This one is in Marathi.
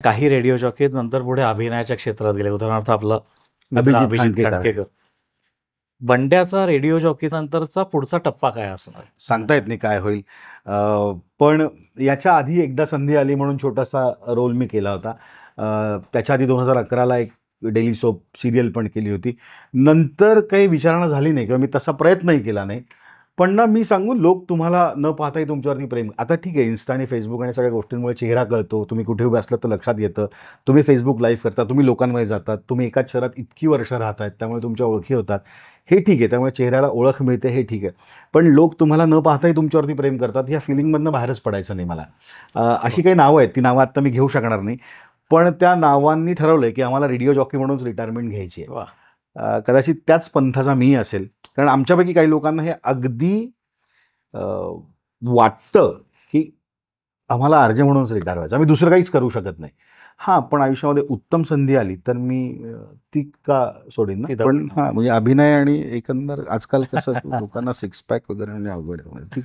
काही रेडिओ जॉकी नंतर पुढे अभिनयाच्या क्षेत्रात गेले. उदाहरणार्थ आपलं अभिजित खांडकेकर. बंड्याचा रेडिओ जॉकी नंतरचा पुढचा टप्पा काय असणार? सांगता येत नाही काय होईल. पण याच्या आधी एकदा संधी आली म्हणून छोटासा रोल मी केला होता. त्याच्या आधी 2011ला एक डेली सोप सिरियल पण केली होती. नंतर काही विचारणा झाली नाही किंवा मी तसा प्रयत्नही केला नाही. पण ना मी सांगू, लोक तुम्हाला न पाहताही तुमच्यावरती प्रेम. आता ठीक आहे, इन्स्टा आणि फेसबुक आणि सगळ्या गोष्टींमुळे चेहरा कळतो, तुम्ही कुठे उभे असलं तर लक्षात येतं, तुम्ही फेसबुक लाईव्ह करता, तुम्ही लोकांमध्ये जातात, तुम्ही एकाच शहरात इतकी वर्ष राहतायत, त्यामुळे तुमच्या ओळखी होतात, हे ठीक आहे, त्यामुळे चेहऱ्याला ओळख मिळते, हे ठीक आहे. पण लोक तुम्हाला न पाहताही तुमच्यावरती प्रेम करतात, ह्या फिलिंगमधनं बाहेरच पडायचं नाही मला. अशी काही नावं आहेत, ती नावं आत्ता मी घेऊ शकणार नाही, पण त्या नावांनी ठरवलं आहे की आम्हाला रेडिओ जॉकी म्हणूनच रिटायरमेंट घ्यायची आहे. कदाचित त्याच पंथाचा मी असेल, कारण आमच्यापैकी काही लोकांना हे अगदी वाटतं की आम्हाला आरजे म्हणूनच रिटायर व्हायचं, आम्ही दुसरं काहीच करू शकत नाही. हां, पण आयुष्यामध्ये उत्तम संधी आली तर मी ती का सोडीन ना. पण हां, म्हणजे अभिनय आणि एकंदर आजकाल कसं असतं लोकांना सिक्स पॅक वगैरे म्हणजे अवघड आहे.